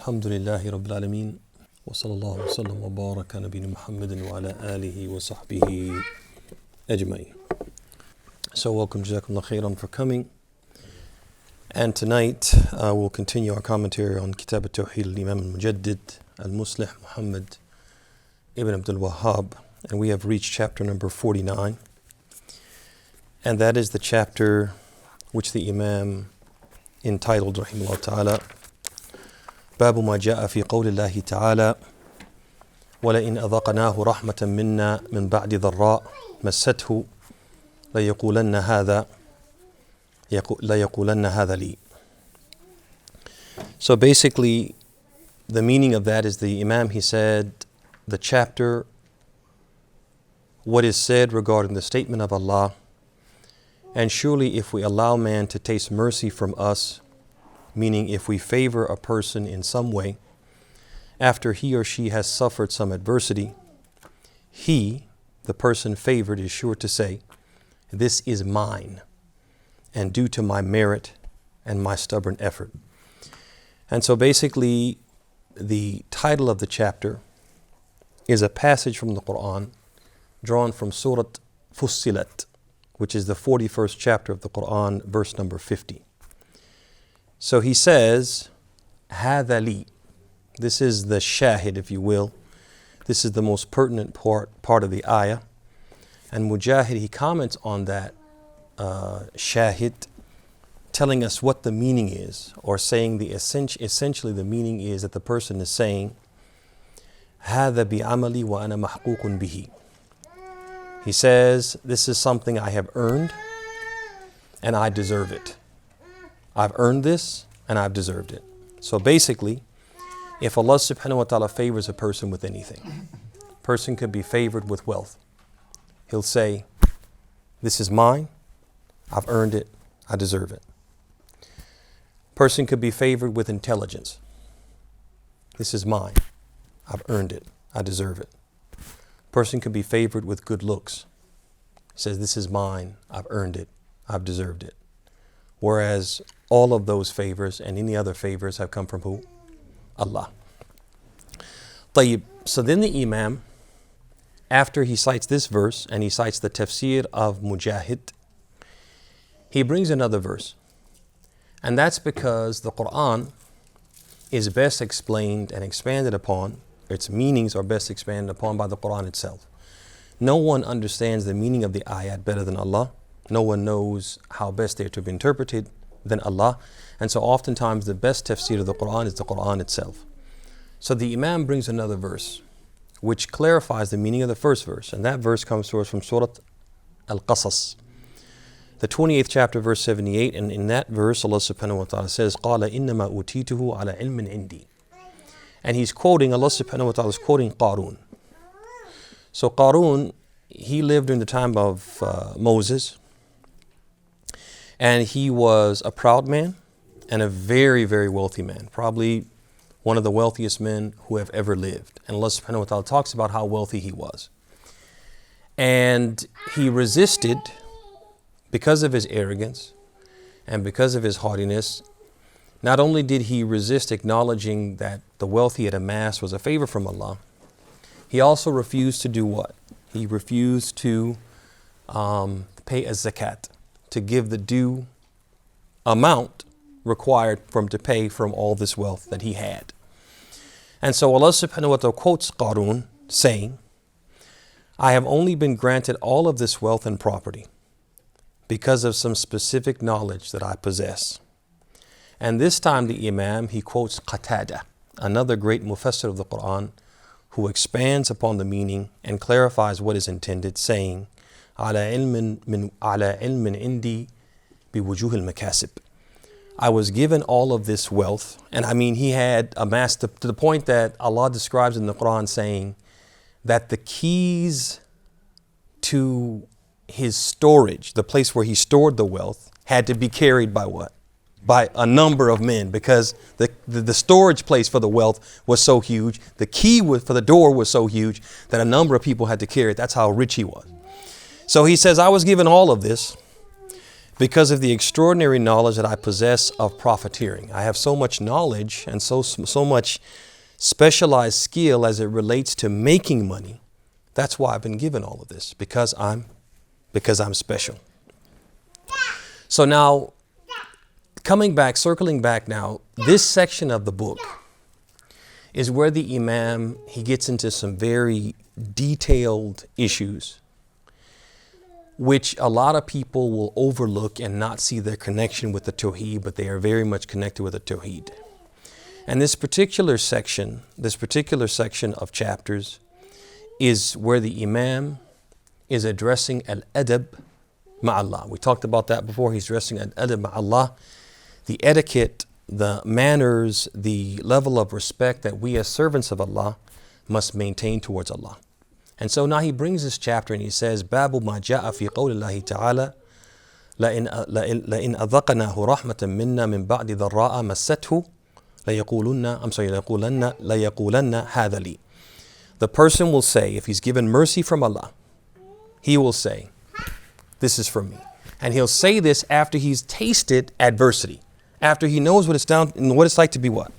Alhamdulillahi Rabbil Alameen. Wa sallallahu wa sallam wa baraka nabina Muhammadin wa ala alihi wa sahbihi ajma'in. So welcome, Jazakumullah khairan for coming. And tonight we'll continue our commentary on Kitab at-Tawheed al-Imam al-Mujaddid al-Muslih Muhammad ibn Abdul Wahhab. And we have reached chapter number 49. And that is the chapter which the Imam entitled, rahimahullah ta'ala, باب ما جاء في قول الله تعالى ولئن أذقناه رحمة منا من بعد ضراء مسته ليقولن هذا لي. So basically the meaning of that is the Imam, he said, the chapter, what is said regarding the statement of Allah, and surely if we allow man to taste mercy from us, meaning if we favor a person in some way, after he or she has suffered some adversity, he, the person favored, is sure to say, this is mine, and due to my merit and my stubborn effort. And so basically, the title of the chapter is a passage from the Quran drawn from Surah Fussilat, which is the 41st chapter of the Quran, verse number 50. So he says, هَذَا لِي. This is the shahid, if you will. This is the most pertinent part of the ayah. And Mujahid, he comments on that shahid, telling us what the meaning is, or saying essentially the meaning is that the person is saying, هَذَا بِعَمَلِي وَأَنَا مَحْقُوقٌ بِهِ. He says, this is something I have earned and I deserve it. I've earned this and I've deserved it. So basically, if Allah subhanahu wa ta'ala favors a person with anything, a person could be favored with wealth. He'll say, this is mine, I've earned it, I deserve it. Person could be favored with intelligence. This is mine, I've earned it, I deserve it. Person could be favored with good looks. He says, this is mine, I've earned it, I've deserved it. Whereas all of those favors and any other favors have come from who? Allah. طيب. So then the Imam, after he cites this verse and he cites the tafsir of Mujahid, he brings another verse. And that's because the Quran is best explained and expanded upon, its meanings are best expanded upon by the Quran itself. No one understands the meaning of the ayat better than Allah. No one knows how best they're to be interpreted than Allah. And so oftentimes the best tafsir of the Quran is the Quran itself. So the Imam brings another verse which clarifies the meaning of the first verse. And that verse comes to us from Surah Al-Qasas, the 28th chapter, verse 78. And in that verse, Allah subhanahu wa ta'ala says, قَالَ إِنَّمَا أُوتِيتُهُ عَلَى عِلْمٍ عِنْدِي. And he's quoting, Allah subhanahu wa ta'ala is quoting Qarun. So Qarun, he lived in the time of Moses. And he was a proud man and a very, very wealthy man. Probably one of the wealthiest men who have ever lived. And Allah subhanahu wa ta'ala talks about how wealthy he was. And he resisted, because of his arrogance and because of his haughtiness. Not only did he resist acknowledging that the wealth he had amassed was a favor from Allah, he also refused to do what? He refused to pay a zakat, to give the due amount required for him to pay from all this wealth that he had. And so Allah subhanahu wa ta'ala quotes Qarun saying, I have only been granted all of this wealth and property because of some specific knowledge that I possess. And this time the Imam, he quotes Qatada, another great mufassir of the Quran, who expands upon the meaning and clarifies what is intended, saying, على علم عندي بوجوه المكاسب. I was given all of this wealth, and I mean he had amassed to the point that Allah describes in the Quran saying that the keys to his storage, the place where he stored the wealth, had to be carried by what? By a number of men, because the storage place for the wealth was so huge, the key for the door was so huge that a number of people had to carry it. That's how rich he was. So he says, I was given all of this because of the extraordinary knowledge that I possess of profiteering. I have so much knowledge and so much specialized skill as it relates to making money. That's why I've been given all of this, because I'm special. So now, circling back now, this section of the book is where the Imam, he gets into some very detailed issues, which a lot of people will overlook and not see their connection with the Tawheed, but they are very much connected with the Tawheed. And this particular section of chapters is where the Imam is addressing al-adab ma'allah. We talked about that before. He's addressing al-adab ma'allah, the etiquette, the manners, the level of respect that we as servants of Allah must maintain towards Allah. And so now he brings this chapter and he says, Babu ma ja'a fi qawlillahi ta'ala, لَإِنْ أَذَقَنَاهُ رَحْمَةً مِنَّا مِنْ بَعْدِ ضَرَّاءَ مَسَّتْهُ لَيَقُولَنَّ هَذَا لِي. The person will say, if he's given mercy from Allah, he will say, this is from me. And he'll say this after he's tasted adversity, after he knows what it's down and what it's like to be what?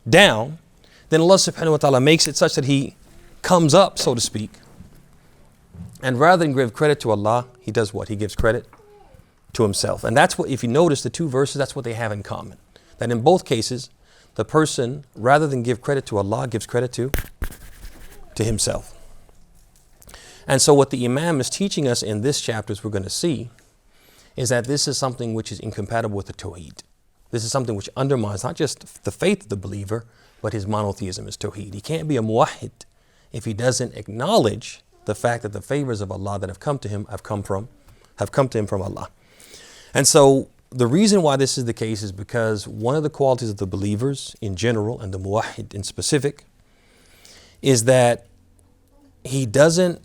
Down. Then Allah subhanahu wa ta'ala makes it such that he comes up, so to speak. And rather than give credit to Allah, he does what? He gives credit to himself. And that's what, if you notice the two verses, that's what they have in common. That in both cases, the person, rather than give credit to Allah, gives credit to himself. And so what the Imam is teaching us in this chapter, as we're going to see, is that this is something which is incompatible with the Tawheed. This is something which undermines not just the faith of the believer, but his monotheism, his Tawheed. He can't be a muwahhid if he doesn't acknowledge the fact that the favors of Allah that have come to him have come to him from Allah. And so the reason why this is the case is because one of the qualities of the believers in general and the muwahhid in specific is that he doesn't,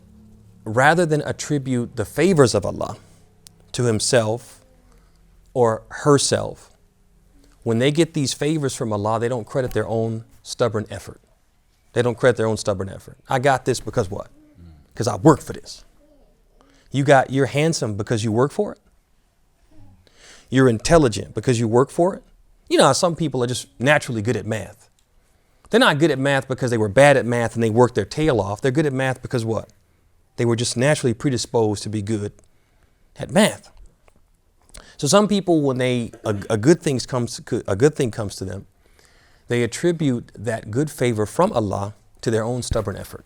rather than attribute the favors of Allah to himself or herself, when they get these favors from Allah, they don't credit their own stubborn effort. They don't credit their own stubborn effort. I got this because what? Because I worked for this. You're handsome because you work for it. You're intelligent because you work for it. You know how some people are just naturally good at math. They're not good at math because they were bad at math and they worked their tail off. They're good at math because what? They were just naturally predisposed to be good at math. So some people, when a good thing comes to them, they attribute that good favor from Allah to their own stubborn effort,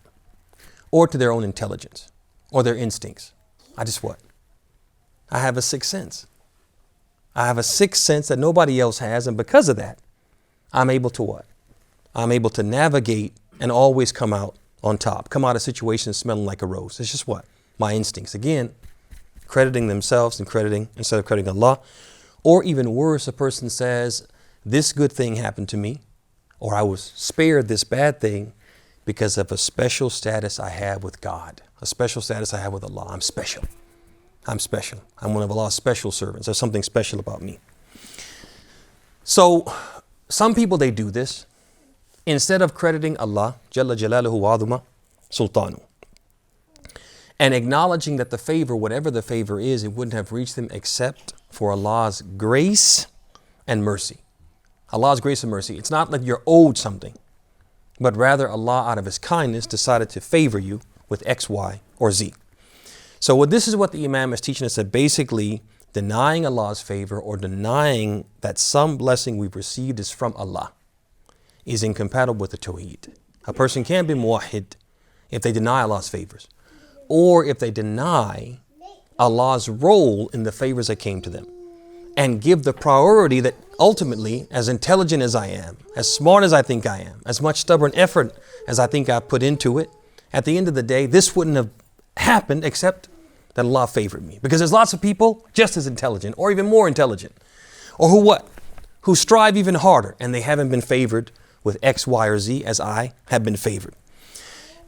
or to their own intelligence, or their instincts. I have a sixth sense. I have a sixth sense that nobody else has, and because of that, I'm able to what? I'm able to navigate and always come out on top, come out of situations smelling like a rose. It's just what? My instincts. Again, crediting themselves instead of crediting Allah. Or even worse, a person says, this good thing happened to me, or I was spared this bad thing because of a special status I have with God, a special status I have with Allah. I'm special. I'm special. I'm one of Allah's special servants. There's something special about me. So some people, they do this. Instead of crediting Allah, Jalla Jalaluhu wa Aduma Sultanu, and acknowledging that the favor, whatever the favor is, it wouldn't have reached them except for Allah's grace and mercy. Allah's grace and mercy. It's not like you're owed something, but rather Allah, out of His kindness, decided to favor you with X, Y, or Z. So this is what the Imam is teaching us, that basically denying Allah's favor or denying that some blessing we've received is from Allah is incompatible with the Tawheed. A person can't be muwahhid if they deny Allah's favors, or if they deny Allah's role in the favors that came to them, and give the priority that ultimately, as intelligent as I am, as smart as I think I am, as much stubborn effort as I think I put into it, at the end of the day, this wouldn't have happened except that Allah favored me. Because there's lots of people just as intelligent or even more intelligent, or who strive even harder, and they haven't been favored with X, Y, or Z as I have been favored.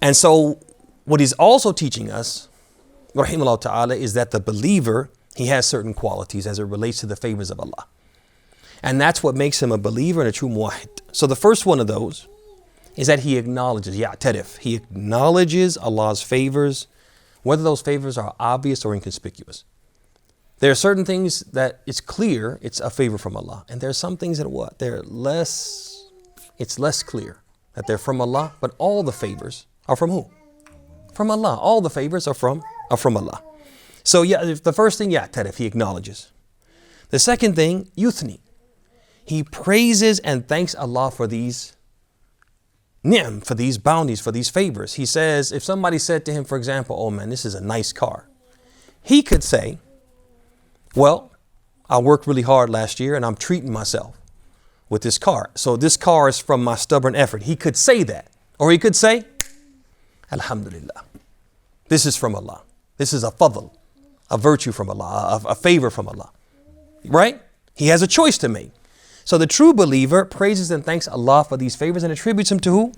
And so what he's also teaching us, rahimahullah ta'ala, is that the believer, he has certain qualities as it relates to the favors of Allah. And that's what makes him a believer and a true muwahhid. So the first one of those is that he acknowledges, ya'tarif, he acknowledges Allah's favors, whether those favors are obvious or inconspicuous. There are certain things that it's clear it's a favor from Allah. And there are some things that what? It's less clear that they're from Allah, but all the favors are from who? From Allah. All the favors are from Allah. So yeah, the first thing, ya'tarif, he acknowledges. The second thing, yuthni. He praises and thanks Allah for these ni'am, for these bounties, for these favors. He says, if somebody said to him, for example, oh man, this is a nice car. He could say, well, I worked really hard last year and I'm treating myself with this car. So this car is from my stubborn effort. He could say that. Or he could say, Alhamdulillah. This is from Allah. This is a fadl, a virtue from Allah, a favor from Allah. Right? He has a choice to make. So the true believer praises and thanks Allah for these favors and attributes them to who?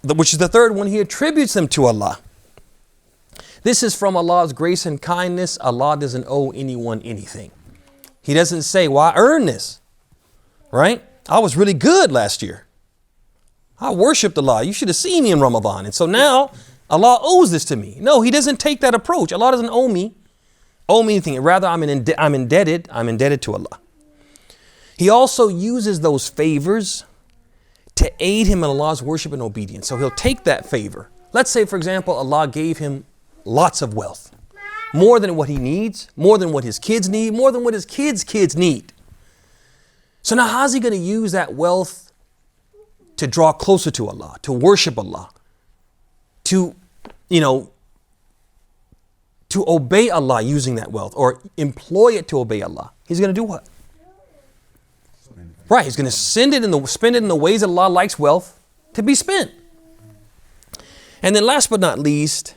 Which is the third one. He attributes them to Allah. This is from Allah's grace and kindness. Allah doesn't owe anyone anything. He doesn't say, well, I earned this. Right? I was really good last year. I worshiped Allah. You should have seen me in Ramadan. And so now Allah owes this to me. No, he doesn't take that approach. Allah doesn't owe me anything. Rather, I'm indebted to Allah. He also uses those favors to aid him in Allah's worship and obedience. So he'll take that favor. Let's say, for example, Allah gave him lots of wealth, more than what he needs, more than what his kids need, more than what his kids need. So now how's he going to use that wealth to draw closer to Allah, to worship Allah, to obey Allah using that wealth, or employ it to obey Allah? He's going to do what? Right, he's going to spend it in the ways that Allah likes wealth to be spent. And then last but not least,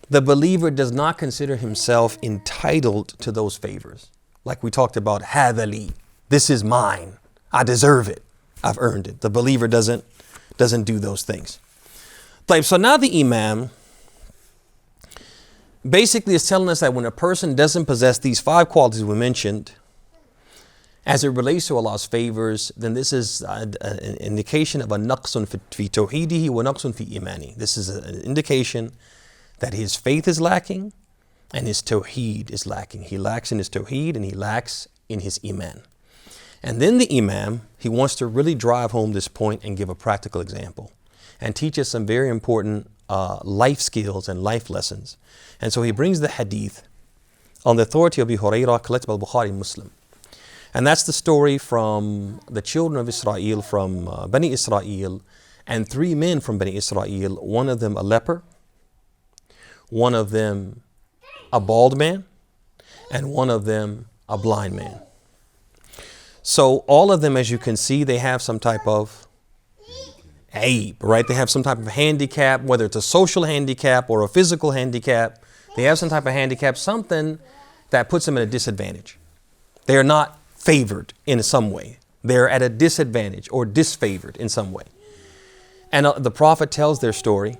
the believer does not consider himself entitled to those favors. Like we talked about, hadali, this is mine. I deserve it. I've earned it. The believer doesn't do those things. So now the Imam basically is telling us that when a person doesn't possess these 5 qualities we mentioned, as it relates to Allah's favors, then this is an indication of a naqsun fi tawheedihi wa naqsun fi imani. This is an indication that his faith is lacking and his tawheed is lacking. He lacks in his tawheed and he lacks in his iman. And then the Imam, he wants to really drive home this point and give a practical example and teach us some very important life skills and life lessons. And so he brings the hadith on the authority of Abu Hurairah, collected by Bukhari and Muslim. And that's the story from the children of Israel, from Bani Israel, and 3 men from Bani Israel, one of them a leper, one of them a bald man, and one of them a blind man. So all of them, as you can see, they have some type of aib, right? They have some type of handicap, whether it's a social handicap or a physical handicap. They have some type of handicap, something that puts them at a disadvantage. They are not favored in some way. They're at a disadvantage or disfavored in some way. And the Prophet tells their story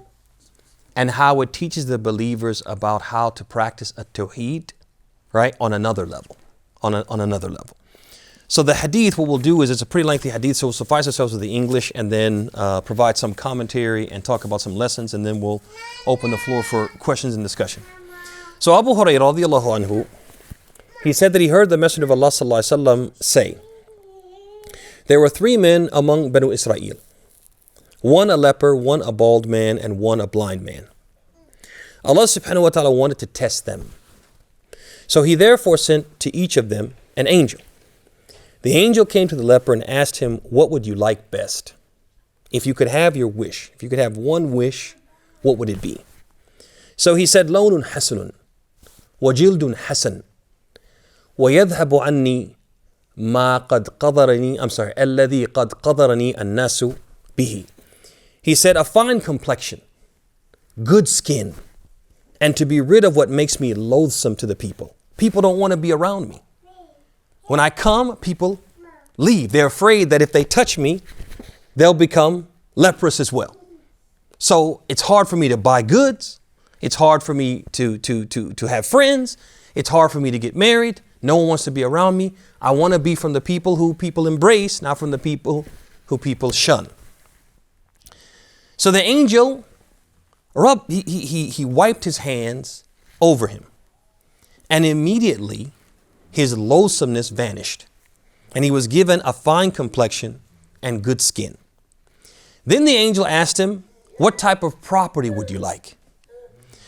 and how it teaches the believers about how to practice at-Tawheed, right, on another level, on another level. So the hadith, what we'll do is, it's a pretty lengthy hadith, so we'll suffice ourselves with the English and then provide some commentary and talk about some lessons, and then we'll open the floor for questions and discussion. So Abu Hurairah radiallahu anhu, he said that he heard the Messenger of Allah sallallahu alaihi wasallam say, there were 3 men among Banu Israel, one a leper, one a bald man, and one a blind man. Allah subhanahu wa ta'ala wanted to test them. So he therefore sent to each of them an angel. The angel came to the leper and asked him, what would you like best? If you could have your wish, if you could have one wish, what would it be? So he said, لون حسن وجلد حسن ويذهب عني ما قد قدرني الذي قد قدرني الناس به. He said, a fine complexion, good skin, and to be rid of what makes me loathsome to the people. People don't want to be around me. When I come, people leave. They're afraid that if they touch me, they'll become leprous as well. So it's hard for me to buy goods. It's hard for me to have friends. It's hard for me to get married. No one wants to be around me. I want to be from the people who people embrace, not from the people who people shun. So the angel, he wiped his hands over him. And immediately his loathsomeness vanished, and he was given a fine complexion and good skin. Then the angel asked him, what type of property would you like?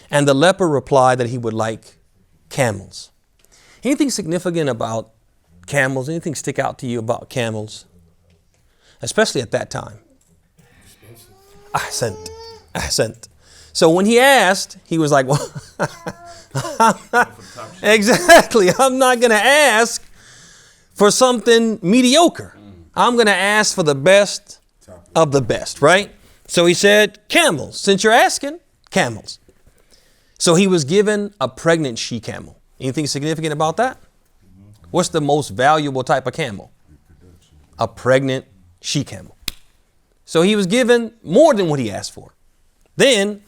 And the leper replied that he would like camels. Anything significant about camels? Anything stick out to you about camels? Especially at that time. Ahsant. So when he asked, he was like, well, exactly. I'm not going to ask for something mediocre. I'm going to ask for the best of the best, right? So he said, camels. Since you're asking, camels. So he was given a pregnant she-camel. Anything significant about that? What's the most valuable type of camel? A pregnant she-camel. So he was given more than what he asked for. Then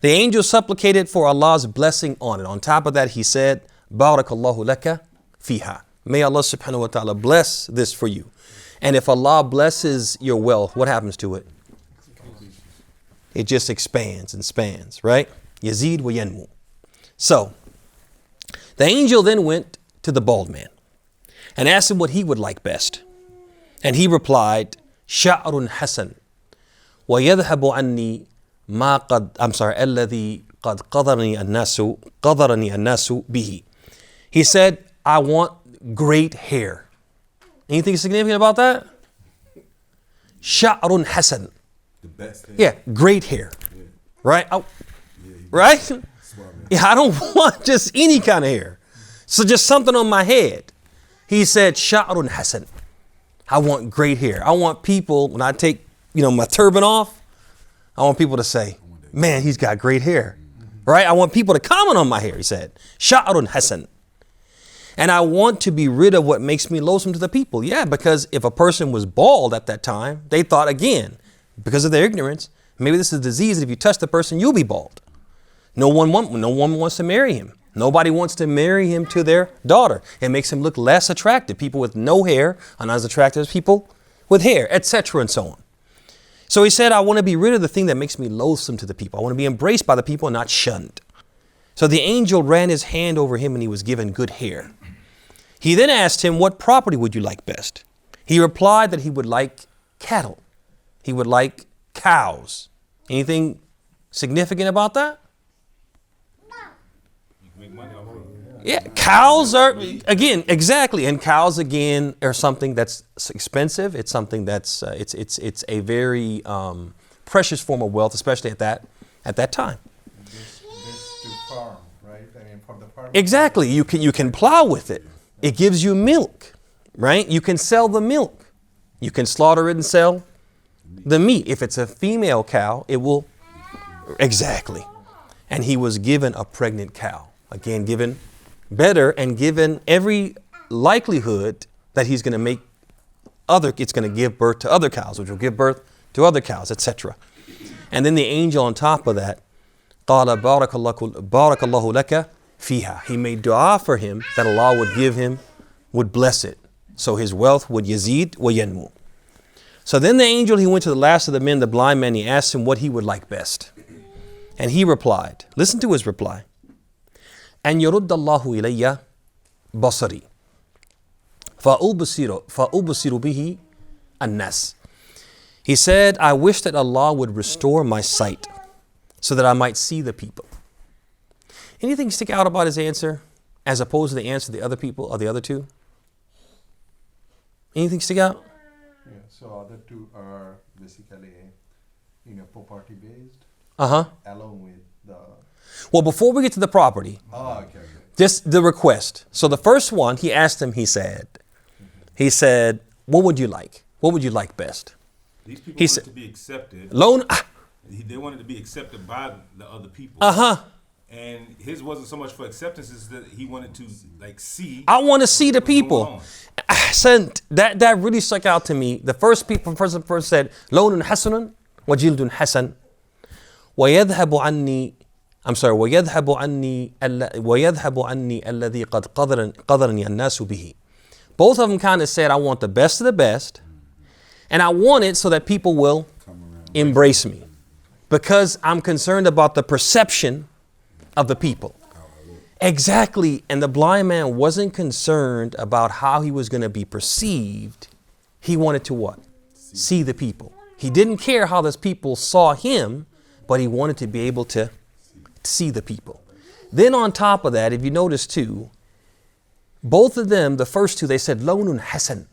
the angel supplicated for Allah's blessing on it. On top of that, he said, Barakallahu laka fiha. May Allah subhanahu wa ta'ala bless this for you. And if Allah blesses your wealth, what happens to it? It just expands and spans, right? Yazid wa yanmu. So the angel then went to the bald man and asked him what he would like best. And he replied, Sha'run Hasan wa yadhhabu anni ma qad, alladhi qad qadarani an-nasu bihi. He said, I want great hair. Anything significant about that? Sha'run Hasan. The best hair. Yeah, great hair. Yeah. Right? Yeah, right? Yeah, I don't want just any kind of hair. So just something on my head. He said, Sha'run Hasan. I want great hair. I want people, when I take, my turban off, I want people to say, man, he's got great hair. Right? I want people to comment on my hair, he said. Sha'run Hasan. And I want to be rid of what makes me loathsome to the people. Yeah, because if a person was bald at that time, they thought again, because of their ignorance, maybe this is a disease. If you touch the person, you'll be bald. No one wants to marry him. Nobody wants to marry him to their daughter. It makes him look less attractive. People with no hair are not as attractive as people with hair, etc. and so on. So he said, I want to be rid of the thing that makes me loathsome to the people. I want to be embraced by the people and not shunned. So the angel ran his hand over him and he was given good hair. He then asked him, what property would you like best? He replied that he would like cattle. He would like cows. Anything significant about that? Yeah, cows are, again, exactly. And cows, again, are something that's expensive. It's something that's, it's a very precious form of wealth, especially at that time. This to farm, right? I mean, for the farm. Exactly. You can plow with it. It gives you milk, right? You can sell the milk. You can slaughter it and sell the meat. If it's a female cow, it will, exactly. And he was given a pregnant cow. Again, given better and given every likelihood that he's going to make it's going to give birth to other cows, which will give birth to other cows, etc. And then the angel on top of that, قَالَ بَارَكَ اللَّهُ لَكَ فِيهَا. He made dua for him that Allah would bless it. So his wealth would yazid wa yanmu. So then the angel, he went to the last of the men, the blind man, he asked him what he would like best. And he replied, listen to his reply. أن يرد الله إلي بصري فأبصر به الناس. He said, I wish that Allah would restore my sight so that I might see the people. Anything stick out about his answer as opposed to the answer of the other people or the other two? Anything stick out? Yeah, so other two are basically, property based. Along with the. Well, before we get to the property, Okay. just the request. So the first one, he asked him, he said, what would you like? What would you like best? These people wanted to be accepted. They wanted to be accepted by the other people. And his wasn't so much for acceptance as that he wanted to see. I want to see the people. That really stuck out to me. The first person said, لون حسن وجلد حسن ويذهب عني الذي قد قدرني الناس به. Both of them kind of said, I want the best of the best, and I want it so that people will embrace me, because I'm concerned about the perception of the people. Exactly. And the blind man wasn't concerned about how he was going to be perceived. He wanted to what? See the people. He didn't care how those people saw him, but he wanted to be able to see the people. Then on top of that, if you notice too, both of them, the first two, they said, Lawnun Hasan.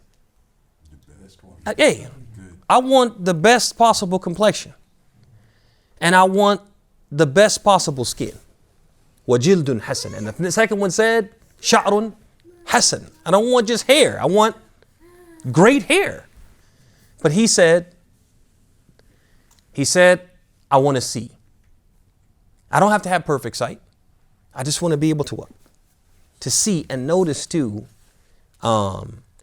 Hey, I want the best possible complexion. And I want the best possible skin. Wajildun Hasan. And the second one said, Sha'run Hasan. I don't want just hair. I want great hair. But he said, I want to see. I don't have to have perfect sight. I just want to be able to what? To see. And notice too,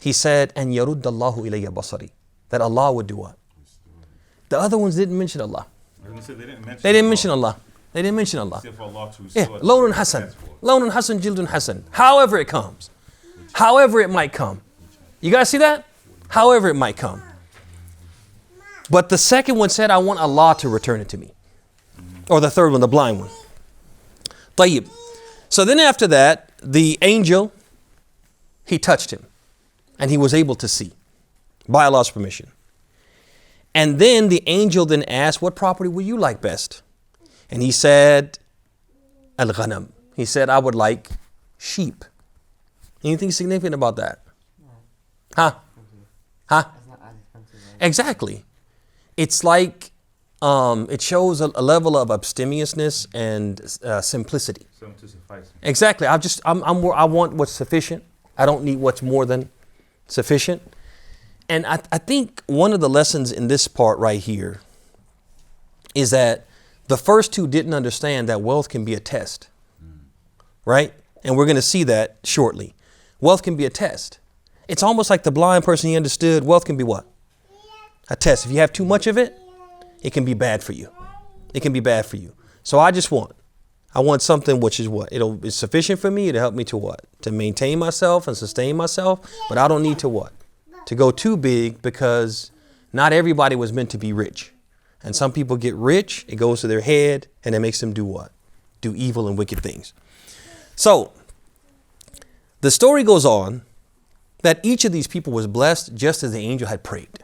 he said, and yaruddallahu ilayya basari. That Allah would do what? The other ones didn't mention Allah. They didn't mention Allah. They didn't mention Allah. Yeah, Lawnun Hasan. Lawnun Hasan, Jildun Hasan. However it comes. However it might come. You guys see that? However it might come. But the second one said, I want Allah to return it to me. Or the third one, the blind one. Tayyib. So then after that, the angel, he touched him. And he was able to see. By Allah's permission. And then the angel then asked, what property would you like best? And he said, Al-Ghanam. He said, I would like sheep. Anything significant about that? Huh? Huh? Exactly. It's like, it shows a level of abstemiousness and simplicity. Something to suffice. Exactly. I want what's sufficient. I don't need what's more than sufficient. And I think one of the lessons in this part right here is that the first two didn't understand that wealth can be a test, right? And we're going to see that shortly. Wealth can be a test. It's almost like the blind person, he understood wealth can be what? A test. If you have too much of it, it can be bad for you. It can be bad for you. So I want something which is what? It's sufficient for me to help me to what? To maintain myself and sustain myself. But I don't need to what? To go too big, because not everybody was meant to be rich. And some people get rich, it goes to their head, and it makes them do what? Do evil and wicked things. So the story goes on that each of these people was blessed just as the angel had prayed.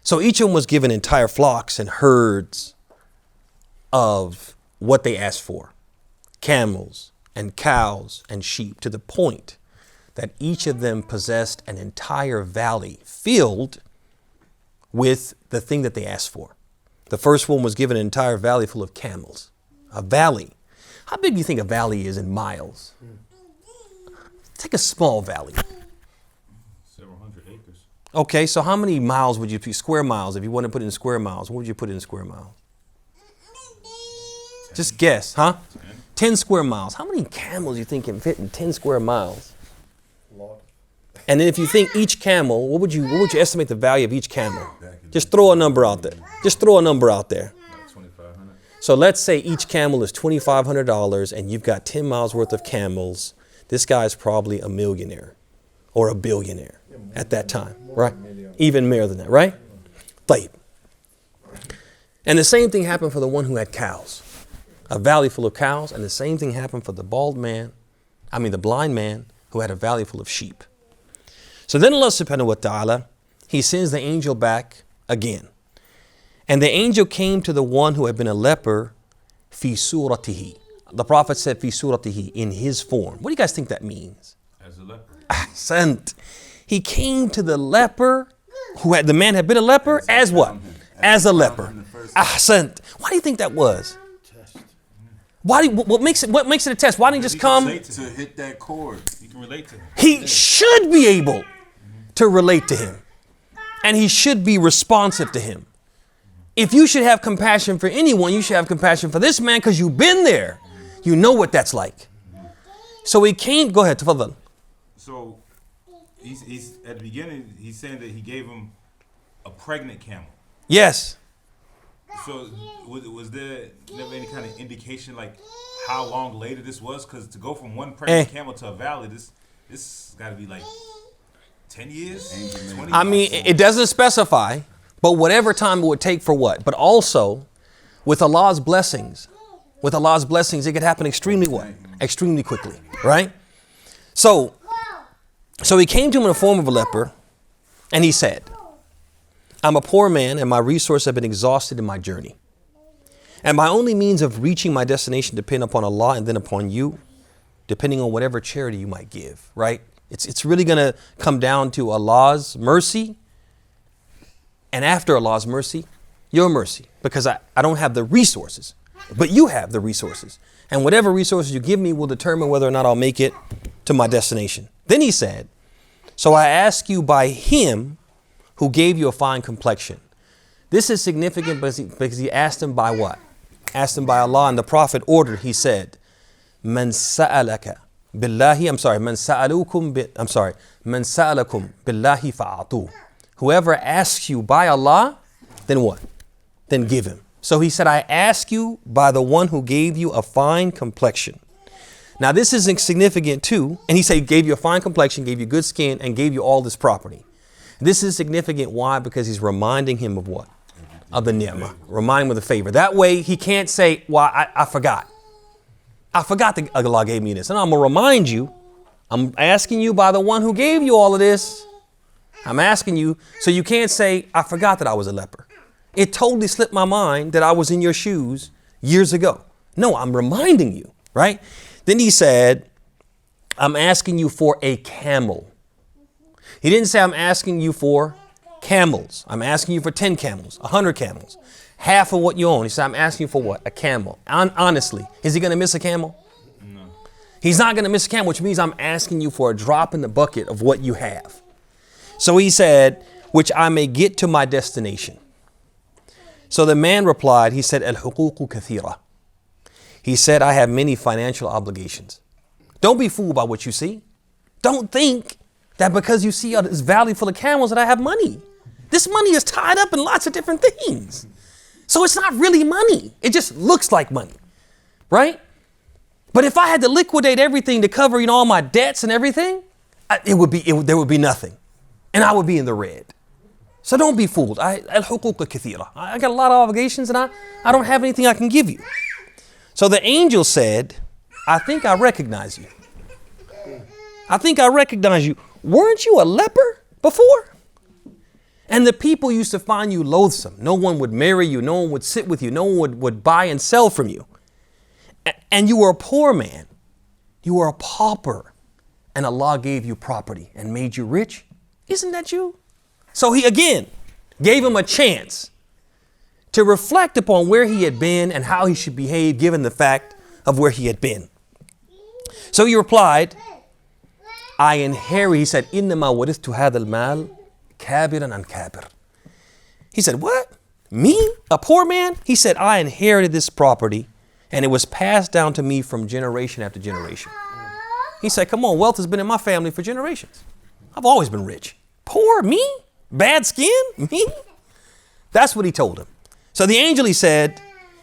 So each of them was given entire flocks and herds of what they asked for. Camels and cows and sheep, to the point that each of them possessed an entire valley filled with the thing that they asked for. The first one was given an entire valley full of camels. A valley. How big do you think a valley is in miles? Take a small valley. Several hundred acres. Okay, so how many miles would you put, square miles, if you want to put in square miles, what would you put in square miles? 10. Just guess, huh? 10 square miles. How many camels do you think can fit in 10 square miles? And then if you think each camel, what would you estimate the value of each camel? Just throw a number out there. Just throw a number out there. $2,500. So let's say each camel is $2,500 and you've got 10 miles worth of camels. This guy's probably a millionaire or a billionaire at that time, right? Even more than that, right? Tayyib. And the same thing happened for the one who had cows. A valley full of cows, and the same thing happened for the the blind man who had a valley full of sheep. So then Allah subhanahu wa ta'ala, he sends the angel back again. And the angel came to the one who had been a leper, fi suratihi. The Prophet said, fi suratihi, in his form. What do you guys think that means? As a leper. Ahsant. He came to the leper, the man had been a leper, as what? As a leper. Ahsant. Why do you think that was? What makes it a test? Why didn't he just come To hit that chord. You can relate to him. He should be able to relate to him. And he should be responsive to him. If you should have compassion for anyone, you should have compassion for this man, because you've been there. You know what that's like. So he came. Go ahead, tafadhal. So he's at the beginning, he's saying that he gave him a pregnant camel. Yes. So was there never any kind of indication like how long later this was? Because to go from one pregnant camel to a valley, this got to be like 10 years, 20 I mean, it doesn't specify, but whatever time it would take for what. But also, with Allah's blessings, it could happen extremely what? extremely quickly, right? So he came to him in the form of a leper, and he said, I'm a poor man, and my resources have been exhausted in my journey. And my only means of reaching my destination depend upon Allah and then upon you, depending on whatever charity you might give, right? It's really going to come down to Allah's mercy, and after Allah's mercy, your mercy, because I don't have the resources, but you have the resources. And whatever resources you give me will determine whether or not I'll make it to my destination. Then he said, so I ask you by him who gave you a fine complexion. This is significant because he asked him by what? Asked him by Allah, and the Prophet ordered, he said, Man sa'alakum billahi fa'atu. Whoever asks you by Allah, then what? Then give him. So he said, I ask you by the one who gave you a fine complexion. Now this is significant too. And he said he gave you a fine complexion, gave you good skin, and gave you all this property. This is significant. Why? Because he's reminding him of what? Of the ni'mah. Remind him of the favor. That way he can't say, well, I forgot. I forgot that Allah gave me this. And I'm going to remind you, I'm asking you by the one who gave you all of this. I'm asking you, so you can't say, I forgot that I was a leper. It totally slipped my mind that I was in your shoes years ago. No, I'm reminding you, right? Then he said, I'm asking you for a camel. He didn't say I'm asking you for camels. I'm asking you for 10 camels, 100 camels, half of what you own. He said, I'm asking you for what? A camel. Honestly, is he going to miss a camel? No. He's not going to miss a camel, which means I'm asking you for a drop in the bucket of what you have. So he said, which I may get to my destination. So the man replied, he said, al-huququ kathira. He said, I have many financial obligations. Don't be fooled by what you see. Don't think that because you see this valley full of camels that I have money. This money is tied up in lots of different things. So it's not really money. It just looks like money, right? But if I had to liquidate everything to cover, all my debts and everything, there would be nothing. And I would be in the red. So don't be fooled. I got a lot of obligations and I don't have anything I can give you. So the angel said, I think I recognize you. I think I recognize you. Weren't you a leper before? And the people used to find you loathsome. No one would marry you. No one would sit with you. No one would buy and sell from you. And you were a poor man. You were a pauper. And Allah gave you property and made you rich. Isn't that you? So he again gave him a chance to reflect upon where he had been and how he should behave given the fact of where he had been. So he replied, I inherit, he said, إِنَّمَا وَرِثْتُ هَذَا الْمَالِ كَابِرًا عَنْ كَابِرٍ. He said, what? Me? A poor man? He said, I inherited this property and it was passed down to me from generation after generation. He said, come on, wealth has been in my family for generations. I've always been rich. Poor? Me? Bad skin? Me? That's what he told him. So the angel, he said,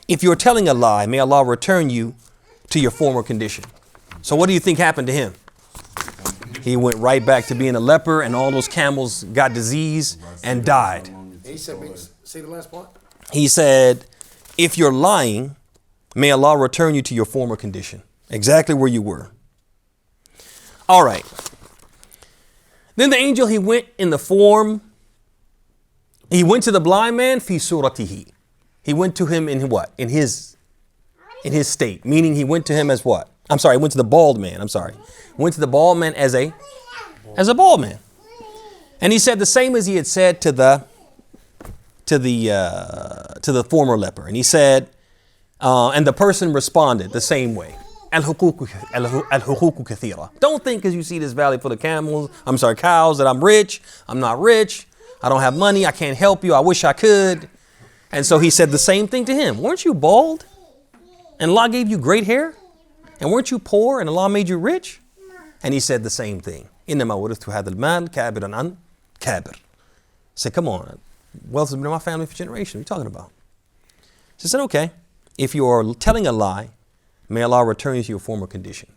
if you're telling a lie, may Allah return you to your former condition. So what do you think happened to him? He went right back to being a leper and all those camels got disease and died. He said, say the last part. He said, if you're lying, may Allah return you to your former condition. Exactly where you were. All right. Then the angel, he went to the blind man, fi suratihi. He went to him in what? In his state. Meaning he went to him as what? I'm sorry, he went to the bald man. Went to the bald man as a bald man. And he said the same as he had said to the former leper. And he said, and the person responded the same way. Al-huququ kathira. Don't think because you see this valley full of cows that I'm rich. I'm not rich. I don't have money. I can't help you. I wish I could. And so he said the same thing to him. Weren't you bald? And Allah gave you great hair? And weren't you poor and Allah made you rich? And he said the same thing. إِنَّمَا وَرِثْتُ هَذَا الْمَالِ كَابِرًا عَنْ كَابِرٍ. He said, come on. Wealth has been in my family for generations. What are you talking about? She said, okay. If you are telling a lie, may Allah return you to your former condition.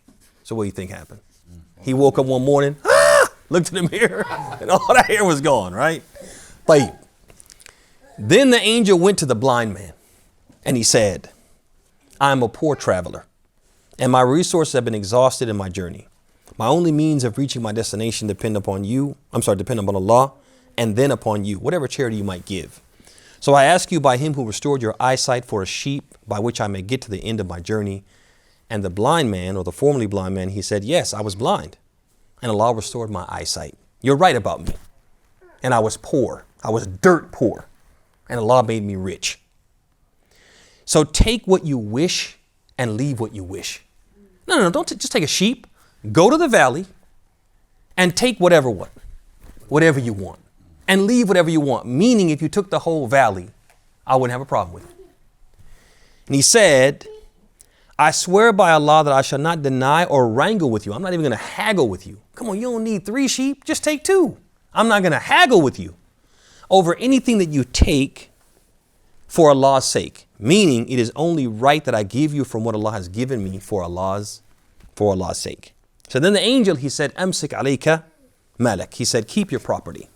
So what do you think happened? He woke up one morning, looked in the mirror, and all that hair was gone, right? But then the angel went to the blind man and he said, I'm a poor traveler and my resources have been exhausted in my journey. My only means of reaching my destination depend upon Allah and then upon you, whatever charity you might give. So I ask you by him who restored your eyesight for a sheep by which I may get to the end of my journey. And the blind man, or the formerly blind man, he said, yes, I was blind and Allah restored my eyesight. You're right about me. And I was poor. I was dirt poor and Allah made me rich. So take what you wish and leave what you wish. No, don't just take a sheep. Go to the valley and take whatever you want and leave whatever you want. Meaning if you took the whole valley, I wouldn't have a problem with it. And he said, I swear by Allah that I shall not deny or wrangle with you. I'm not even going to haggle with you. Come on, you don't need 3 sheep. Just take 2. I'm not going to haggle with you over anything that you take for Allah's sake. Meaning it is only right that I give you from what Allah has given me for Allah's sake. So then the angel, he said, Amsik alayka malak. He said, keep your property.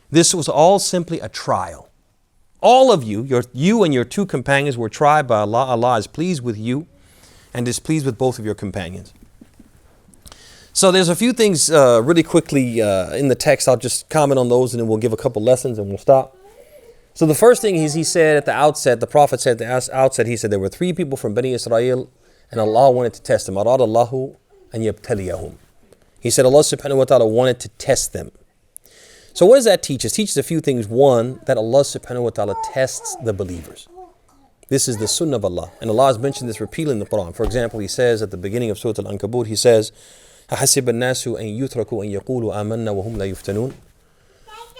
This was all simply a trial. All of you and your 2 companions were tried by Allah. Allah is pleased with you and displeased with both of your companions. So there's a few things really quickly in the text. I'll just comment on those and then we'll give a couple lessons and we'll stop. So the first thing is he said at the outset, the Prophet said at the outset, he said there were 3 people from Bani Israel and Allah wanted to test them. Arad Allahu an yabtaliyahum. He said Allah subhanahu wa ta'ala wanted to test them. So what does that teach us? It teaches a few things. One, that Allah subhanahu wa ta'ala tests the believers. This is the sunnah of Allah. And Allah has mentioned this repeatedly in the Quran. For example, he says at the beginning of Surah Al-Ankabut, he says, أَحَسِبَ النَّاسُ أَن يُتْرَكُوا أَن يَقُولُوا آمَنَّا وَهُمْ لَا يُفْتَنُونَ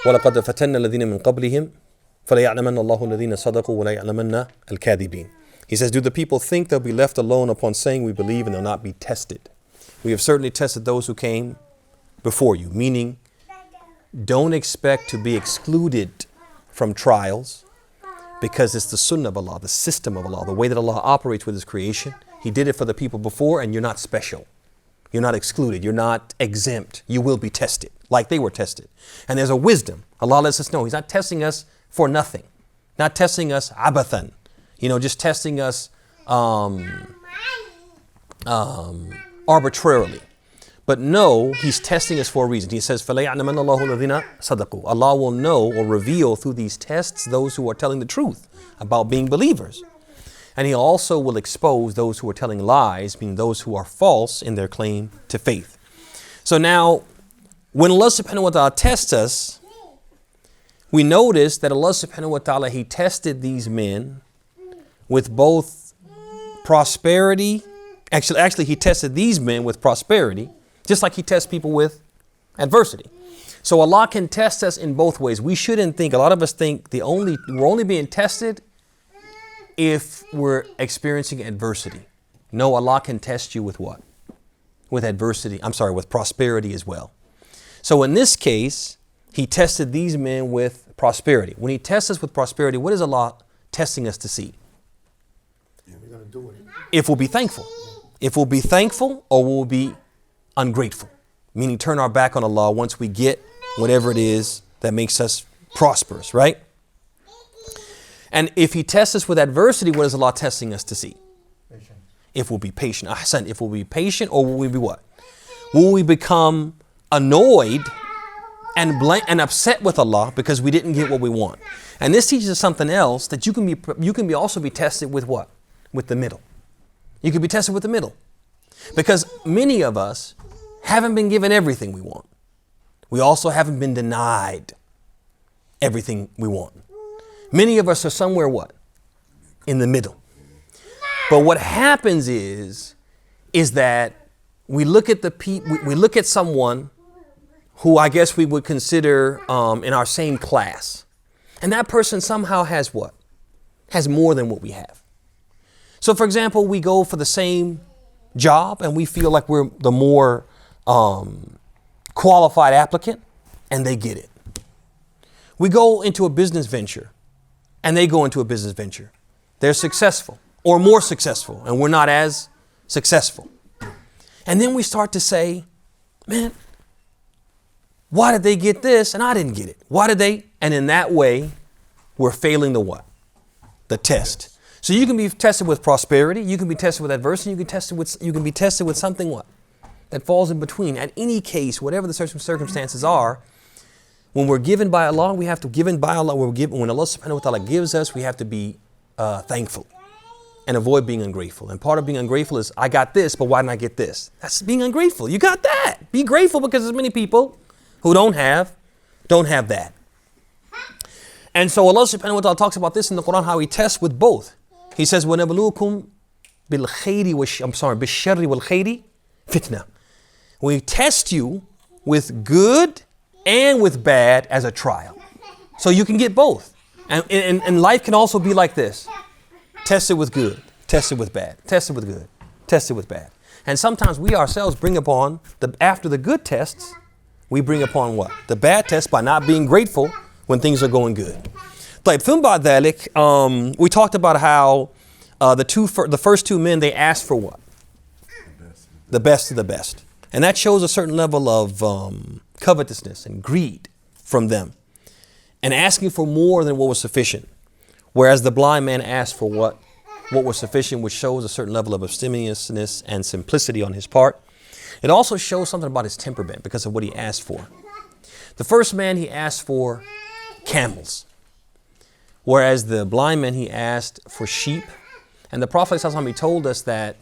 وَلَقَدْ فَتَنَّ الَّذِينَ مِنْ قَبْلِهِمْ فَلَيَعْلَمَنَّ اللَّهُ الَّذِينَ صَدَقُوا وَلَيَعْلَمَنَّ الْكَاذِبِينَ. He says, do the people think they'll be left alone upon saying we believe and they'll not be tested? We have certainly tested those who came before you, meaning don't expect to be excluded from trials because it's the sunnah of Allah, the system of Allah, the way that Allah operates with His creation. He did it for the people before and you're not special. You're not excluded. You're not exempt. You will be tested like they were tested. And there's a wisdom. Allah lets us know He's not testing us for nothing. Not testing us abathan. Just testing us arbitrarily. But no, He's testing us for a reason. He says, فَلَيَعْلَمَنَّ اللَّهُ الَّذِينَ صَدَقُوا. Allah will know or reveal through these tests those who are telling the truth about being believers. And He also will expose those who are telling lies, meaning those who are false in their claim to faith. So now, when Allah subhanahu wa ta'ala tests us, we notice that Allah subhanahu wa ta'ala, He tested these men with both prosperity. Actually, He tested these men with prosperity, just like He tests people with adversity. So Allah can test us in both ways. We shouldn't think, a lot of us think we're only being tested if we're experiencing adversity. No, Allah can test you with what? With with prosperity as well. So in this case, He tested these men with prosperity. When He tests us with prosperity, what is Allah testing us to see? We're gonna do it. If we'll be thankful. If we'll be thankful or we'll be ungrateful. Meaning turn our back on Allah once we get whatever it is that makes us prosperous, right? And if He tests us with adversity, what is Allah testing us to see? Patient. If we'll be patient. Ahsan, if we'll be patient or will we be what? Will we become annoyed and upset with Allah because we didn't get what we want? And this teaches us something else, that you can also be tested with what? With the middle. You can be tested with the middle. Because many of us haven't been given everything we want. We also haven't been denied everything we want. Many of us are somewhere what? In the middle. But what happens is that we look at we look at someone who I guess we would consider in our same class. And that person somehow has what? Has more than what we have. So for example, we go for the same job and we feel like we're the more qualified applicant and they get it. We go into a business venture and they go into a business venture. They're successful or more successful and we're not as successful. And then we start to say, man, why did they get this and I didn't get it? Why did they? And in that way, we're failing the what? The test. So you can be tested with prosperity, you can be tested with adversity, you can be tested with something what? That falls in between. At any case, whatever the circumstances are, when we're given by Allah, we have to given by Allah. When Allah subhanahu wa ta'ala gives us, we have to be thankful and avoid being ungrateful. And part of being ungrateful is, I got this, but why didn't I get this? That's being ungrateful. You got that. Be grateful, because there's many people who don't have that. And so Allah subhanahu wa ta'ala talks about this in the Quran, how He tests with both. He says, وَنَبْلُوكُمْ بِالْخَيْرِ بِالشَّرِّ وَالْخَيْرِ fitna. We test you with good and with bad as a trial. So you can get both. And life can also be like this. Tested with good, tested with bad, tested with good, tested with bad. And sometimes we ourselves bring upon, after the good tests, we bring upon what? The bad tests by not being grateful when things are going good. We talked about how the first two men, they asked for what? The best of the best. And that shows a certain level of covetousness and greed from them, and asking for more than what was sufficient. Whereas the blind man asked for what was sufficient, which shows a certain level of abstemiousness and simplicity on his part. It also shows something about his temperament because of what he asked for. The first man, he asked for camels, whereas the blind man, he asked for sheep. And the Prophet ﷺ, he told us that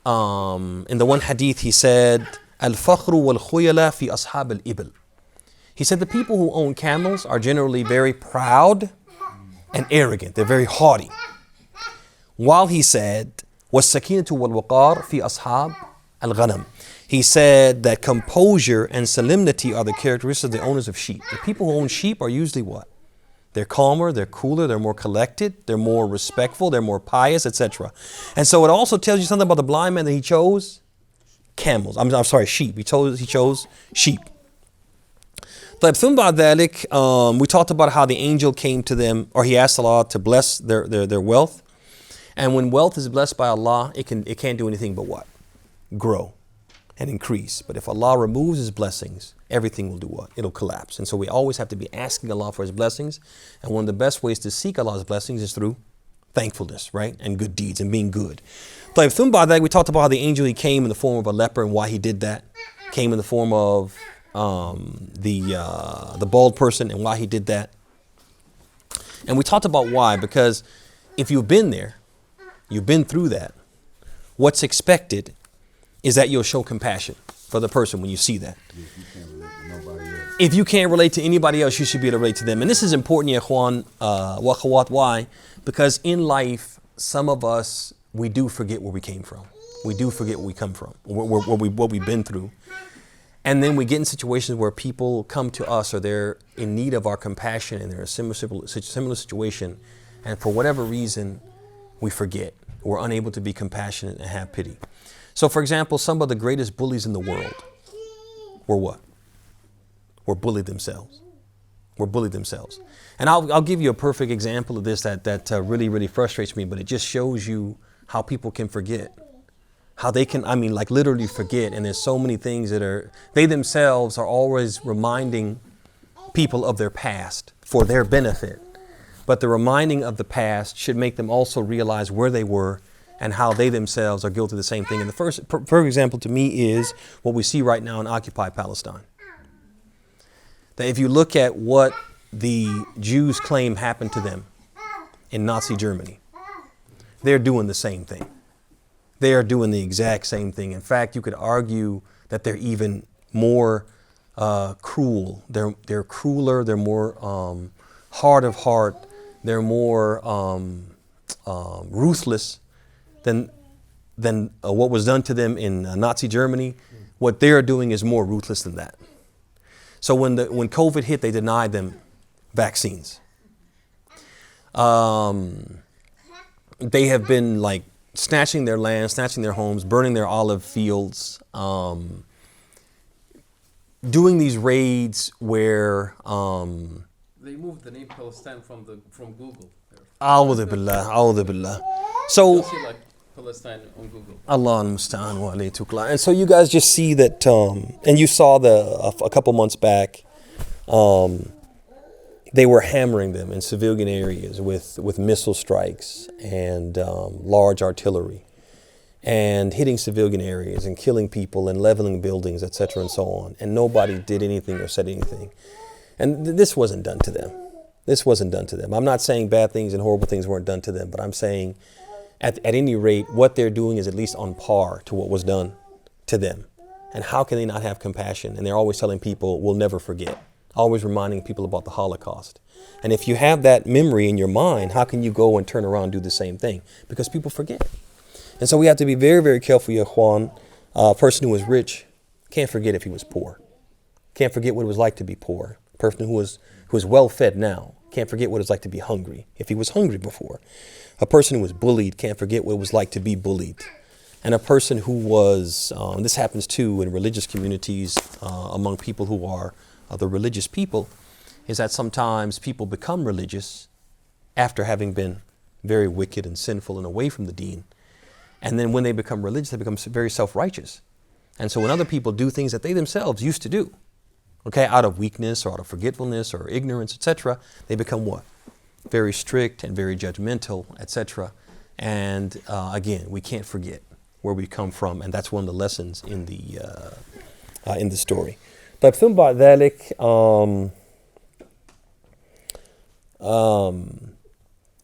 in the one hadith, he said, Al-fakhru wal-khuyala fi ashab al-ibl. He said the people who own camels are generally very proud and arrogant. They're very haughty. While he said, was-sakinatu wal-waqar fi ashab al-ghanam. He said that composure and solemnity are the characteristics of the owners of sheep. The people who own sheep are usually what? They're calmer, they're cooler, they're more collected, they're more respectful, they're more pious, etc. And so it also tells you something about the blind man that he chose camels. I'm sorry, sheep. He chose sheep. We talked about how the angel came to them, or he asked Allah to bless their wealth. And when wealth is blessed by Allah, it can't do anything but what? Grow and increase. But if Allah removes His blessings, everything will do what? It'll collapse. And so we always have to be asking Allah for His blessings. And one of the best ways to seek Allah's blessings is through thankfulness, right? And good deeds and being good. We talked about how the angel, he came in the form of a leper and why he did that. Came in the form of the bald person and why he did that. And we talked about why, because if you've been there, you've been through that, what's expected is that you'll show compassion for the person when you see that. If you can't relate to anybody else, you should be able to relate to them. And this is important, ya ikhwan, wa akhawat. Why? Because in life, some of us, we do forget where we came from. We do forget where we come from, what we've been through. And then we get in situations where people come to us, or they're in need of our compassion and they're in a similar situation. And for whatever reason, we forget. We're unable to be compassionate and have pity. So for example, some of the greatest bullies in the world were what? Were bullied themselves. Were bullied themselves. And I'll give you a perfect example of this that really, really frustrates me, but it just shows you how people can forget. How they can, literally forget. And there's so many things that they themselves are always reminding people of their past for their benefit. But the reminding of the past should make them also realize where they were and how they themselves are guilty of the same thing. And the first example to me is what we see right now in occupied Palestine. That if you look at what the Jews claim happened to them in Nazi Germany, they're doing the same thing. They are doing the exact same thing. In fact, you could argue that they're even more cruel. They're crueler. They're more hard of heart. They're more ruthless than what was done to them in Nazi Germany. What they're doing is more ruthless than that. So when COVID hit, they denied them vaccines. They have been snatching their land, snatching their homes, burning their olive fields, doing these raids where they moved the name Palestine from Google. A'udhu billah. So You'll see Palestine on Google. Allah al-musta'an wa alayhi tukla. And so you guys just see that, and you saw a couple months back, they were hammering them in civilian areas with missile strikes and large artillery, and hitting civilian areas and killing people and leveling buildings, etc. and so on. And nobody did anything or said anything. And this wasn't done to them. This wasn't done to them. I'm not saying bad things and horrible things weren't done to them, but I'm saying at any rate, what they're doing is at least on par to what was done to them. And how can they not have compassion? And they're always telling people, we'll never forget. Always reminding people about the Holocaust. And if you have that memory in your mind, how can you go and turn around and do the same thing? Because people forget. And so we have to be very, very careful, ya ikhwan. A person who was rich can't forget if he was poor. Can't forget what it was like to be poor. A person who is well fed now can't forget what it was like to be hungry if he was hungry before. A person who was bullied can't forget what it was like to be bullied. And a person who was, this happens too in religious communities among people who are the religious people, is that sometimes people become religious after having been very wicked and sinful and away from the deen. And then when they become religious, they become very self-righteous. And so when other people do things that they themselves used to do, okay, out of weakness or out of forgetfulness or ignorance, etc., they become what? Very strict and very judgmental, etc. And again, we can't forget where we come from, and that's one of the lessons in the story. طيب ثم بعد ذلك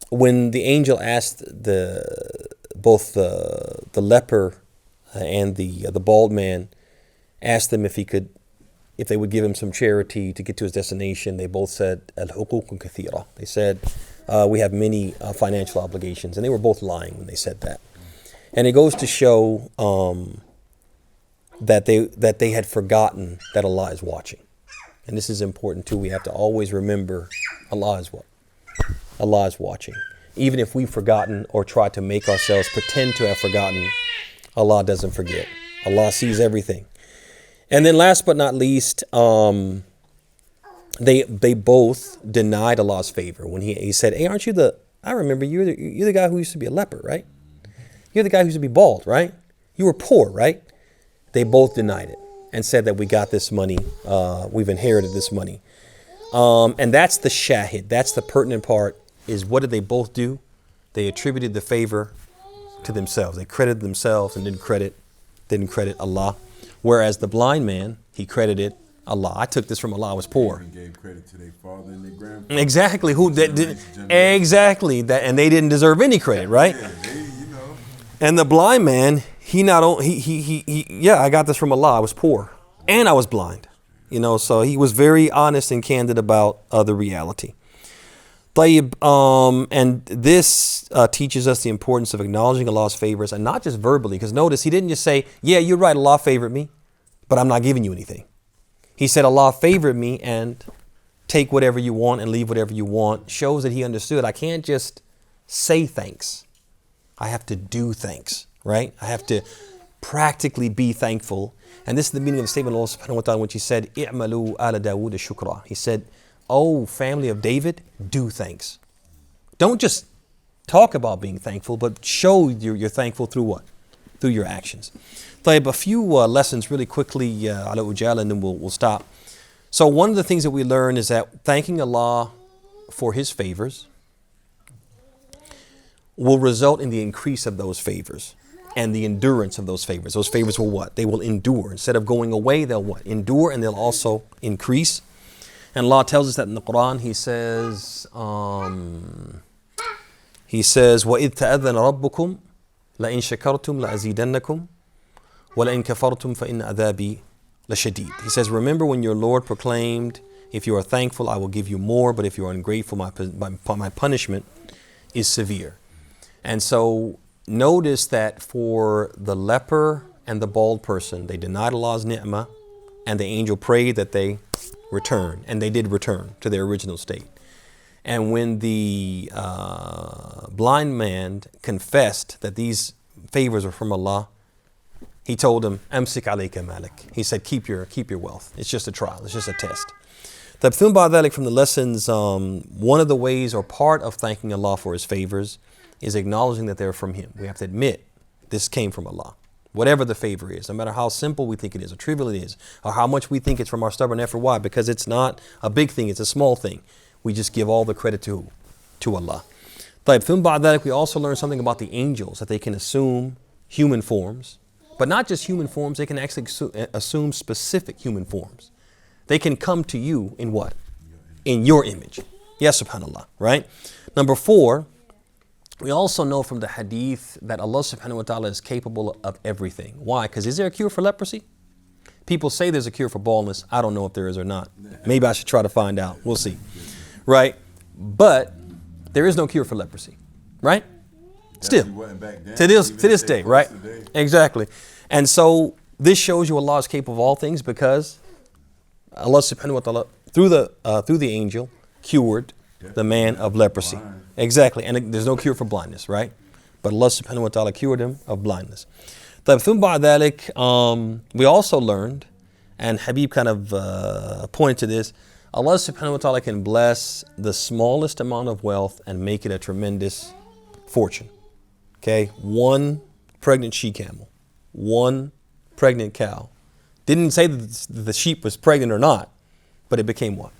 when the angel asked both the leper and the bald man, asked them if they would give him some charity to get to his destination, they both said al-huquq kathira. They said we have many financial obligations, and they were both lying when they said that. And it goes to show that they had forgotten that Allah is watching. And this is important too. We have to always remember Allah is what? Allah is watching. Even if we've forgotten or try to make ourselves pretend to have forgotten, Allah doesn't forget. Allah sees everything. And then last but not least, they both denied Allah's favor. When he said, hey, aren't you I remember you're the guy who used to be a leper, right? You're the guy who used to be bald, right? You were poor, right? They both denied it and said that we got this money, we've inherited this money. And that's the shahid, that's the pertinent part, is what did they both do? They attributed the favor to themselves. They credited themselves and didn't credit Allah. Whereas the blind man, he credited Allah. I took this from Allah, I was poor. They gave credit to their father and their grandfather. Exactly. Exactly. And they didn't deserve any credit, right? Yeah, And the blind man, I got this from Allah. I was poor and I was blind, so he was very honest and candid about the reality. طيب, and this teaches us the importance of acknowledging Allah's favors, and not just verbally, because notice he didn't just say, yeah, you're right, Allah favored me, but I'm not giving you anything. He said, Allah favored me, and take whatever you want and leave whatever you want. Shows that he understood. I can't just say thanks. I have to do thanks, right? I have to practically be thankful. And this is the meaning of the statement of Allah subhanahu wa ta'ala, which he said, i'malu ala Dawood shukra. He said, oh, family of David, do thanks. Don't just talk about being thankful, but show you're thankful through what? Through your actions. طيب, a few lessons really quickly, ala ujala, and then we'll stop. So one of the things that we learn is that thanking Allah for his favors will result in the increase of those favors and the endurance of those favors. Those favors will what? They will endure. Instead of going away, they'll what? Endure, and they'll also increase. And Allah tells us that in the Quran, He says, وَإِذْ تَأَذَّنَ رَبُّكُمْ لَإِن شَكَرْتُمْ لَأَزِيدَنَّكُمْ وَلَإِن كَفَرْتُمْ فَإِنَّ عَذَابِي لَشَدِيدٌ. He says, remember when your Lord proclaimed, if you are thankful, I will give you more, but if you are ungrateful, my punishment is severe. And so notice that for the leper and the bald person, they denied Allah's ni'mah, and the angel prayed that they return, and they did return to their original state. And when the blind man confessed that these favors are from Allah, he told him, "Amsik alayka malik." He said, keep your wealth. It's just a trial. It's just a test. From the lessons, one of the ways or part of thanking Allah for His favors is acknowledging that they're from Him. We have to admit this came from Allah. Whatever the favor is, no matter how simple we think it is, or trivial it is, or how much we think it's from our stubborn effort. Why? Because it's not a big thing, it's a small thing. We just give all the credit to Allah. But from that, we also learn something about the angels, that they can assume human forms, but not just human forms, they can actually assume specific human forms. They can come to you in what? In your image. Yes, subhanAllah, right? Number 4, we also know from the hadith that Allah subhanahu wa ta'ala is capable of everything. Why? Because is there a cure for leprosy? People say there's a cure for baldness. I don't know if there is or not. Maybe I should try to find out. We'll see. Right? But there is no cure for leprosy. Right? Still. To this day, right? Exactly. And so this shows you Allah is capable of all things because Allah subhanahu wa ta'ala, through the angel, cured the man of leprosy. Exactly. And there's no cure for blindness, right? But Allah subhanahu wa ta'ala cured him of blindness. We also learned, and Habib kind of pointed to this, Allah subhanahu wa ta'ala can bless the smallest amount of wealth and make it a tremendous fortune. Okay? 1 pregnant she-camel, 1 pregnant cow. Didn't say that the sheep was pregnant or not, but it became what?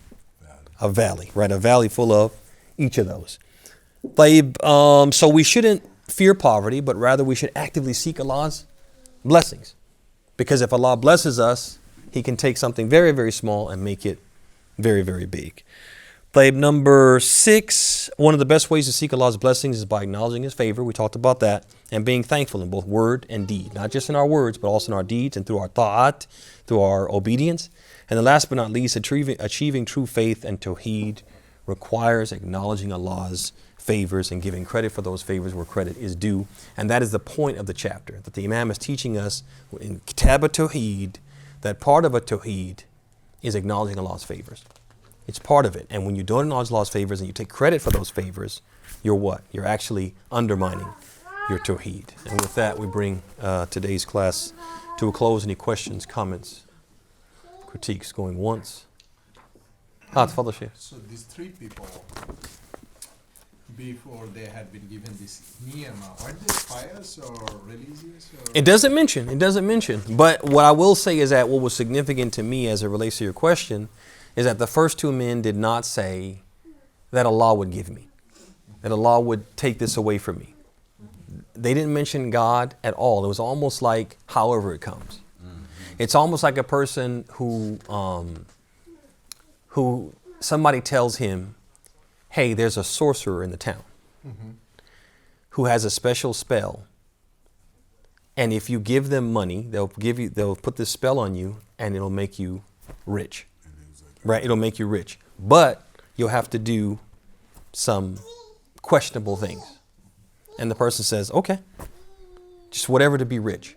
A valley, right? A valley full of each of those. So we shouldn't fear poverty, but rather we should actively seek Allah's blessings. Because if Allah blesses us, He can take something very, very small and make it very, very big. Number 6, one of the best ways to seek Allah's blessings is by acknowledging His favor. We talked about that. And being thankful in both word and deed. Not just in our words, but also in our deeds and through our ta'at, through our obedience. And then last but not least, achieving true faith and Tawheed requires acknowledging Allah's favors and giving credit for those favors where credit is due. And that is the point of the chapter, that the Imam is teaching us in Kitab, at-Tawheed, that part of at-Tawheed is acknowledging Allah's favors. It's part of it. And when you don't acknowledge Allah's favors and you take credit for those favors, you're what? You're actually undermining your Tawheed. And with that, we bring today's class to a close. Any questions, comments, critiques going once? Tafadhal, Shaykh. So these 3 people, before they had been given this niyama, were they pious or religious? Or? It doesn't mention. But what I will say is that what was significant to me as it relates to your question is that the first 2 men did not say that Allah would give me, that Allah would take this away from me. They didn't mention God at all. It was almost like however it comes. It's almost like a person who somebody tells him, hey, there's a sorcerer in the town who has a special spell. And if you give them money, they'll put this spell on you and it'll make you rich. Right? It'll make you rich. But you'll have to do some questionable things. And the person says, okay, just whatever to be rich.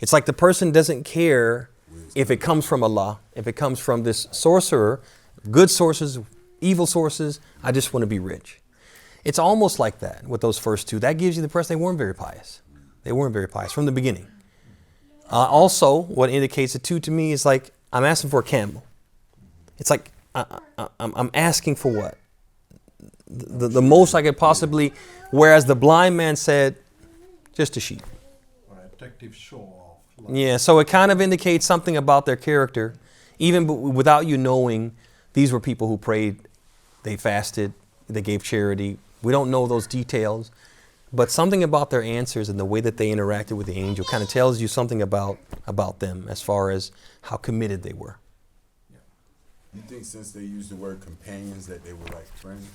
It's like the person doesn't care if it comes from Allah, if it comes from this sorcerer, good sources, evil sources, I just want to be rich. It's almost like that with those first 2. That gives you the impression they weren't very pious. They weren't very pious from the beginning. Also, what indicates it too to me is like, I'm asking for a camel. It's like, I'm asking for what? The most I could possibly, whereas the blind man said, just a sheep. Or attractive show off. Yeah, so it kind of indicates something about their character, even without you knowing these were people who prayed, they fasted, they gave charity. We don't know those details, but something about their answers and the way that they interacted with the angel kind of tells you something about them as far as how committed they were. You think since they used the word companions that they were like friends?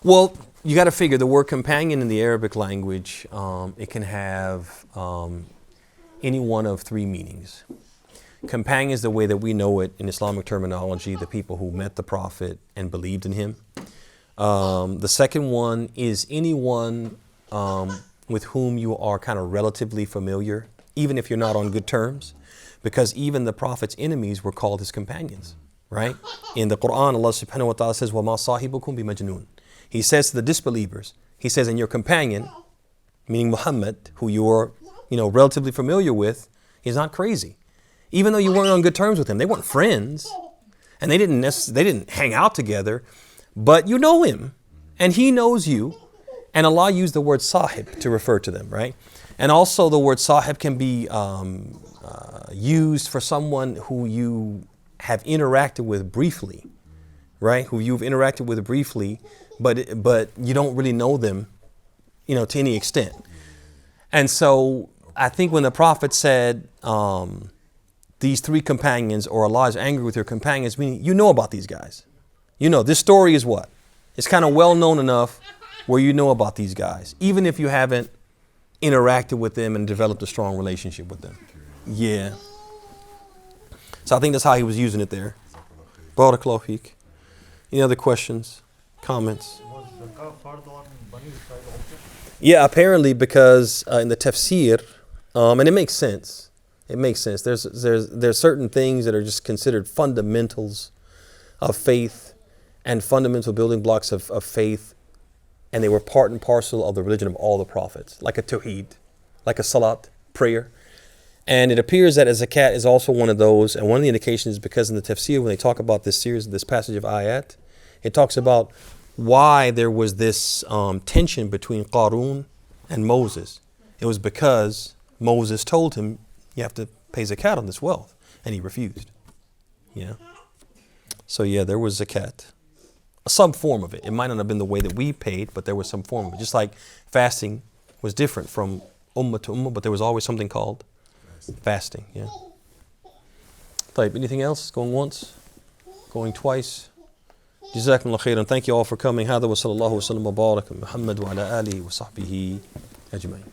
Well, you got to figure the word companion in the Arabic language, it can have any one of 3 meanings. Companion is the way that we know it in Islamic terminology, the people who met the Prophet and believed in him. The second one is anyone with whom you are kind of relatively familiar, even if you're not on good terms, because even the Prophet's enemies were called his companions. Right? In the Quran, Allah subhanahu wa ta'ala says, وَمَا صَاحِبُكُمْ بِمَجْنُونَ. He says to the disbelievers, He says, and your companion, meaning Muhammad, who you are, relatively familiar with, he's not crazy. Even though you weren't on good terms with him, they weren't friends, and they didn't hang out together, but you know him, and he knows you, and Allah used the word sahib to refer to them, right? And also the word sahib can be used for someone who you have interacted with briefly, right? Who you've interacted with briefly, but you don't really know them, to any extent. And so I think when the Prophet said these three companions, or Allah is angry with your companions, meaning you know about these guys. This story is what? It's kind of well known enough where you know about these guys, even if you haven't interacted with them and developed a strong relationship with them. Yeah. So I think that's how he was using it there. Barakallahu feek. Any other questions, comments? Was zakah fard on Bani Israel also? Yeah, apparently because in the tafsir, and it makes sense. It makes sense. There's certain things that are just considered fundamentals of faith and fundamental building blocks of faith, and they were part and parcel of the religion of all the prophets, like at-Tawheed, like a salat, prayer. And it appears that a zakat is also one of those. And one of the indications is because in the tafsir, when they talk about this series, this passage of ayat, it talks about why there was this tension between Qarun and Moses. It was because Moses told him, you have to pay zakat on this wealth. And he refused. Yeah. So yeah, there was zakat. Some form of it. It might not have been the way that we paid, but there was some form of it. Just like fasting was different from ummah to ummah, but there was always something called fasting. Yeah. طيب, anything else? Going once? Going twice? Jazakumullah khairan. Thank you all for coming. هذا وصلى الله وسلم وبارك محمد وعلى آله وصحبه أجمعين.